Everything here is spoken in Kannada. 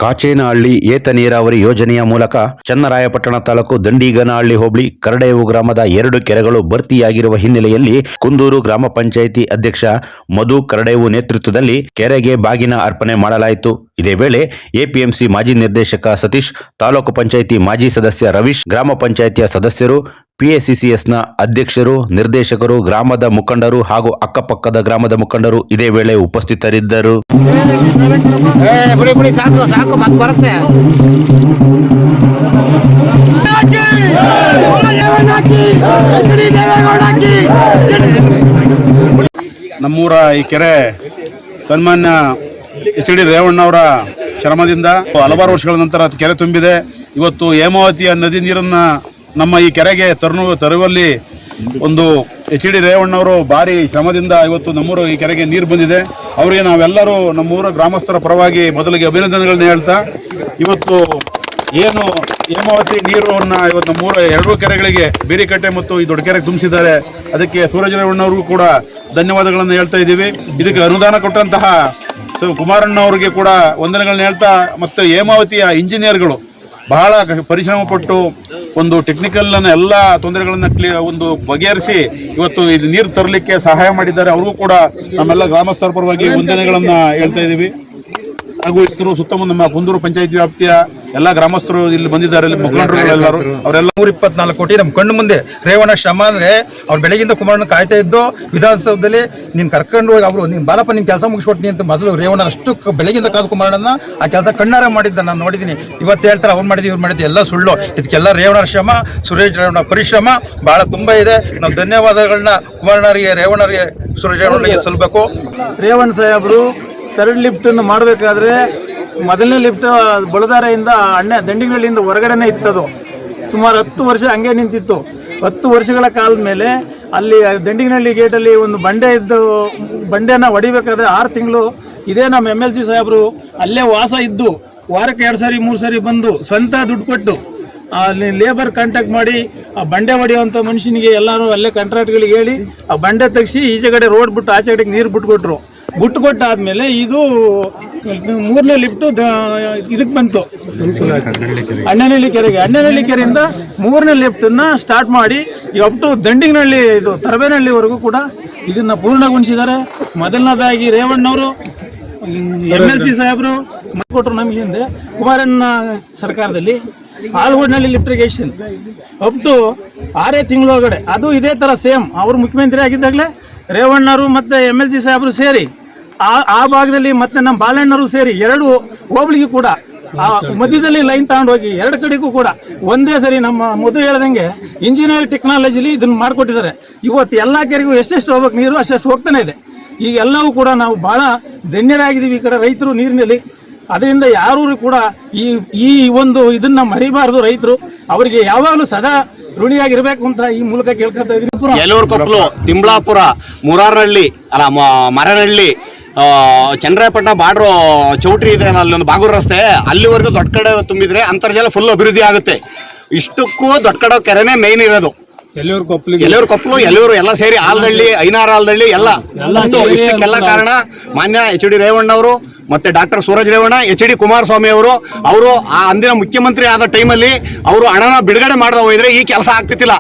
ಕಾಚೇನಹಳ್ಳಿ ಏತ ನೀರಾವರಿ ಯೋಜನೆಯ ಮೂಲಕ ಚನ್ನರಾಯಪಟ್ಟಣ ತಾಲೂಕು ದಂಡಿಗನಹಳ್ಳಿ ಹೋಬಳಿ ಕರಡೇವು ಗ್ರಾಮದ 2 ಕೆರೆಗಳು ಭರ್ತಿಯಾಗಿರುವ ಹಿನ್ನೆಲೆಯಲ್ಲಿ ಕುಂದೂರು ಗ್ರಾಮ ಪಂಚಾಯಿತಿ ಅಧ್ಯಕ್ಷ ಮಧು ಕರಡೇವು ನೇತೃತ್ವದಲ್ಲಿ ಕೆರೆಗೆ ಬಾಗಿನ ಅರ್ಪಣೆ ಮಾಡಲಾಯಿತು. ಇದೇ ವೇಳೆ ಎಪಿಎಂಸಿ ಮಾಜಿ ನಿರ್ದೇಶಕ ಸತೀಶ್, ತಾಲೂಕು ಪಂಚಾಯಿತಿ ಮಾಜಿ ಸದಸ್ಯ ರವೀಶ್, ಗ್ರಾಮ ಪಂಚಾಯಿತಿಯ ಸದಸ್ಯರು, ಪಿಎಸಿಸಿಎಸ್ನ ಅಧ್ಯಕ್ಷರು, ನಿರ್ದೇಶಕರು, ಗ್ರಾಮದ ಮುಖಂಡರು ಹಾಗೂ ಅಕ್ಕಪಕ್ಕದ ಗ್ರಾಮದ ಮುಖಂಡರು ಇದೇ ವೇಳೆ ಉಪಸ್ಥಿತರಿದ್ದರು. ನಮ್ಮೂರ ಈ ಕೆರೆ ಸನ್ಮಾನ್ಯ ಎಚ್.ಡಿ. ರೇವಣ್ಣವರ ಶ್ರಮದಿಂದ ಹಲವಾರು ವರ್ಷಗಳ ನಂತರ ಕೆರೆ ತುಂಬಿದೆ. ಇವತ್ತು ಹೇಮಾವತಿಯ ನದಿ ನೀರನ್ನ ನಮ್ಮ ಈ ಕೆರೆಗೆ ತರುವಲ್ಲಿ ಒಂದು ಎಚ್.ಡಿ. ರೇವಣ್ಣವರು ಭಾರಿ ಶ್ರಮದಿಂದ ಇವತ್ತು ನಮ್ಮೂರು ಈ ಕೆರೆಗೆ ನೀರು ಬಂದಿದೆ. ಅವರಿಗೆ ನಾವೆಲ್ಲರೂ ನಮ್ಮೂರ ಗ್ರಾಮಸ್ಥರ ಪರವಾಗಿ ಮೊದಲಿಗೆ ಅಭಿನಂದನೆಗಳನ್ನ ಹೇಳ್ತಾ, ಇವತ್ತು ಏನು ಹೇಮಾವತಿ ನೀರನ್ನು ಇವತ್ತು ನಮ್ಮೂರ 2 ಕೆರೆಗಳಿಗೆ ಬೇರಿಕಟ್ಟೆ ಮತ್ತು ಈ ದೊಡ್ಡ ಕೆರೆಗೆ ತುಂಬಿಸಿದ್ದಾರೆ. ಅದಕ್ಕೆ ಸೂರಜ್ ರೇವಣ್ಣವ್ರಿಗೂ ಕೂಡ ಧನ್ಯವಾದಗಳನ್ನು ಹೇಳ್ತಾ ಇದ್ದೀವಿ. ಇದಕ್ಕೆ ಅನುದಾನ ಕೊಟ್ಟಂತಹ ಕುಮಾರಣ್ಣ ಅವರಿಗೆ ಕೂಡ ವಂದನೆಗಳನ್ನ ಹೇಳ್ತಾ, ಮತ್ತು ಹೇಮಾವತಿಯ ಇಂಜಿನಿಯರ್ಗಳು ಬಹಳ ಪರಿಶ್ರಮ ಪಟ್ಟು ಒಂದು ಟೆಕ್ನಿಕಲ್ ಎಲ್ಲ ತೊಂದರೆಗಳನ್ನ ಒಂದು ಬಗೆಹರಿಸಿ ಇವತ್ತು ಇದು ನೀರು ತರಲಿಕ್ಕೆ ಸಹಾಯ ಮಾಡಿದ್ದಾರೆ. ಅವ್ರಿಗೂ ಕೂಡ ನಮ್ಮೆಲ್ಲ ಗ್ರಾಮಸ್ಥರ ಪರವಾಗಿ ವಂದನೆಗಳನ್ನ ಹೇಳ್ತಾ ಇದ್ದೀವಿ. ಹಾಗೂ ಇಷ್ಟರು ಸುತ್ತಮುತ್ತ ನಮ್ಮ ಕುಂದೂರು ಪಂಚಾಯತ್ ವ್ಯಾಪ್ತಿಯ ಎಲ್ಲ ಗ್ರಾಮಸ್ಥರು ಇಲ್ಲಿ ಬಂದಿದ್ದಾರೆ. ಮುಖಂಡರು ಎಲ್ಲರೂ ಅವರೆಲ್ಲ 124 ಕೋಟಿ ನಮ್ಮ ಕಣ್ಣು ಮುಂದೆ ರೇವಣ್ಣ ಶ್ರಮ ಅಂದ್ರೆ ಅವ್ರು ಬೆಳಗಿಂದ ಕುಮಾರಣ್ಣ ಕಾಯ್ತಾ ಇದ್ದು ವಿಧಾನಸೌಧದಲ್ಲಿ ನೀನು ಕರ್ಕೊಂಡು ಹೋಗಿ ಅವರು ನೀನು ಬಾಲಪ್ಪ ನಿನ್ನ ಕೆಲಸ ಮುಗಿಸ್ಕೊಡ್ತೀನಿ ಅಂತ ಮೊದಲು ರೇವಣ್ಣ ಅಷ್ಟು ಬೆಳಗಿಂದ ಕಾದು ಕುಮಾರಣ್ಣನ ಆ ಕೆಲಸ ಕಣ್ಣಾರ ಮಾಡಿದ್ದ ನಾನು ನೋಡಿದ್ದೀನಿ. ಇವತ್ತು ಹೇಳ್ತಾರೆ ಅವ್ರು ಮಾಡಿದ್ವಿ ಇವ್ರು ಮಾಡಿದ್ವಿ, ಎಲ್ಲ ಸುಳ್ಳು. ಇದಕ್ಕೆಲ್ಲ ರೇವಣ್ಣ ಶ್ರಮ, ಸುರೇಶ್ ರೇವಣ್ಣ ಪರಿಶ್ರಮ ಬಹಳ ತುಂಬ ಇದೆ. ನಾವು ಧನ್ಯವಾದಗಳನ್ನ ಕುಮಾರಣ್ಣರಿಗೆ, ರೇವಣ್ಣರಿಗೆ, ಸುರೇಶ್ ರೇವಣ್ಣರಿಗೆ ಸಲ್ಲಬೇಕು. ರೇವಣ್ಣ ಸಾಹೇಬರು ಥರ್ಡ್ ಲಿಫ್ಟನ್ನು ಮಾಡಬೇಕಾದ್ರೆ ಮೊದಲನೇ ಲಿಫ್ಟ್ ಬಳದಾರೆಯಿಂದ ದಂಡಿಗನಹಳ್ಳಿಯಿಂದ ಹೊರಗಡೆನೇ ಇತ್ತದು. ಸುಮಾರು 10 ವರ್ಷ ಹಂಗೆ ನಿಂತಿತ್ತು. 10 ವರ್ಷಗಳ ಕಾಲದ ಮೇಲೆ ಅಲ್ಲಿ ದಂಡಿಗನಹಳ್ಳಿ ಗೇಟಲ್ಲಿ ಒಂದು ಬಂಡೆನ ಹೊಡಿಬೇಕಾದ್ರೆ 6 ತಿಂಗಳು ಇದೇ ನಮ್ಮ MLC ಸಾಹೇಬರು ಅಲ್ಲೇ ವಾಸ ಇದ್ದು ವಾರಕ್ಕೆ 2 ಸಾರಿ 3 ಸಾರಿ ಬಂದು ಸ್ವಂತ ದುಡ್ಡು ಕೊಟ್ಟು ಅಲ್ಲಿ ಲೇಬರ್ ಕಾಂಟ್ಯಾಕ್ಟ್ ಮಾಡಿ ಆ ಬಂಡೆ ಹೊಡೆಯುವಂಥ ಮನುಷ್ಯನಿಗೆ ಎಲ್ಲರೂ ಅಲ್ಲೇ ಕಾಂಟ್ರಾಕ್ಟ್ಗಳಿಗೆ ಹೇಳಿ ಆ ಬಂಡೆ ತೆಗಿಸಿ ಈಚೆ ಕಡೆ ರೋಡ್ ಬಿಟ್ಟು ಆಚೆ ಕಡೆಗೆ ನೀರು ಬಿಟ್ಕೊಟ್ರು. ಬಿಟ್ಟುಕೊಟ್ಟಾದ್ಮೇಲೆ ಇದು 3ನೇ ಲಿಫ್ಟು ಇದಕ್ಕೆ ಬಂತು, ಅಣ್ಣನಹಳ್ಳಿ ಕೆರೆಗೆ. ಅಣ್ಣನಹಳ್ಳಿ ಕೆರೆಯಿಂದ 3ನೇ ಲಿಫ್ಟನ್ನು ಸ್ಟಾರ್ಟ್ ಮಾಡಿ ಅಪ್ ಟು ದಂಡಿಗನಹಳ್ಳಿ ಇದು ತರಬೇನಹಳ್ಳಿವರೆಗೂ ಕೂಡ ಇದನ್ನು ಪೂರ್ಣಗೊಳಿಸಿದ್ದಾರೆ. ಮೊದಲನೇದಾಗಿ ರೇವಣ್ಣವರು, MLC ಸಾಹೇಬರು ಮಾಡಿಕೊಟ್ರು ನಮಗೆ ಹಿಂದೆ ಕುಮಾರಣ್ಣ ಸರ್ಕಾರದಲ್ಲಿ ಆಲ್ಗೋಡ್ನಲ್ಲಿ ಲಿಫ್ಟಿಗೇಷನ್ ಅಪ್ ಟು 6 ತಿಂಗಳೊಳಗಡೆ. ಅದು ಇದೇ ಥರ ಸೇಮ್ ಅವರು ಮುಖ್ಯಮಂತ್ರಿ ಆಗಿದ್ದಾಗಲೇ ರೇವಣ್ಣವರು ಮತ್ತು MLC ಸಾಹೇಬರು ಸೇರಿ ಆ ಭಾಗದಲ್ಲಿ ಮತ್ತೆ ನಮ್ಮ ಬಾಲಣ್ಣವರು ಸೇರಿ 2 ಹೋಬಳಿಗೂ ಕೂಡ ಆ ಮಧ್ಯದಲ್ಲಿ ಲೈನ್ ತಗೊಂಡು ಹೋಗಿ 2 ಕಡೆಗೂ ಕೂಡ ಒಂದೇ ಸರಿ ನಮ್ಮ ಮೊದಲು ಹೇಳ್ದಂಗೆ ಇಂಜಿನಿಯರ್ ಟೆಕ್ನಾಲಜಿಲಿ ಇದನ್ನು ಮಾಡಿಕೊಟ್ಟಿದ್ದಾರೆ. ಇವತ್ತು ಎಲ್ಲ ಕೆರೆಗೂ ಎಷ್ಟೆಷ್ಟು ಹೋಗ್ಬೇಕು ನೀರು ಅಷ್ಟೆಷ್ಟು ಹೋಗ್ತಾನೆ ಇದೆ. ಈಗ ಎಲ್ಲವೂ ಕೂಡ ನಾವು ಭಾಳ ಧನ್ಯರಾಗಿದ್ದೀವಿ ಈ ಕಡೆ ರೈತರು ನೀರಿನಲ್ಲಿ. ಅದರಿಂದ ಯಾರೂ ಕೂಡ ಈ ಒಂದು ಇದನ್ನು ಮರಿಬಾರ್ದು. ರೈತರು ಅವರಿಗೆ ಯಾವಾಗಲೂ ಸದಾ ಋಣಿಯಾಗಿರ್ಬೇಕು ಅಂತ ಈ ಮೂಲಕ ಕೇಳ್ಕೊತಾ ಇದ್ದೀನಿ. ಯಲೂರು ಕೊಪ್ಪಲು, ತಿಂಬ್ಳಾಪುರ, ಮುರಾರನಹಳ್ಳಿ ಅಲ್ಲ ಮರನಹಳ್ಳಿ, ಚನ್ನರಾಯಪಟ್ಟಣ ಬಾರ್ಡ್ರು ಚೌಟ್ರಿ ಇದೆ, ಅಲ್ಲೊಂದು ಬಾಗೂರು ರಸ್ತೆ, ಅಲ್ಲಿವರೆಗೂ ದೊಡ್ಡ ಕಡೆ ತುಂಬಿದ್ರೆ ಅಂತರ್ಜಲ ಫುಲ್ ಅಭಿವೃದ್ಧಿ ಆಗುತ್ತೆ. ಇಷ್ಟಕ್ಕೂ ದೊಡ್ಡ ಕಡೆ ಕೆರೆನೇ ಮೇನ್ ಇರೋದು. ಯಲೂರು ಕೊಪ್ಪಲು ಎಲ್ಲ ಸೇರಿ ಆಲ್ದಳ್ಳಿ, ಐನಾರ ಆಲ್ದಳ್ಳಿ ಎಲ್ಲ ಇಷ್ಟಕ್ಕೆಲ್ಲ ಕಾರಣ ಮಾನ್ಯ ಎಚ್.ಡಿ. ರೇವಣ್ಣವರು ಮತ್ತೆ ಡಾಕ್ಟರ್ ಸೂರಜ್ ರೇವಣ್ಣ, ಎಚ್.ಡಿ. ಕುಮಾರಸ್ವಾಮಿ ಅವರು ಆ ಅಂದಿನ ಮುಖ್ಯಮಂತ್ರಿ ಆದ ಟೈಮಲ್ಲಿ ಅವರು ಹಣನ ಬಿಡುಗಡೆ ಮಾಡದ ಹೋಗಿದ್ರೆ ಈ ಕೆಲಸ ಆಗ್ತಿತ್ತಿಲ್ಲ.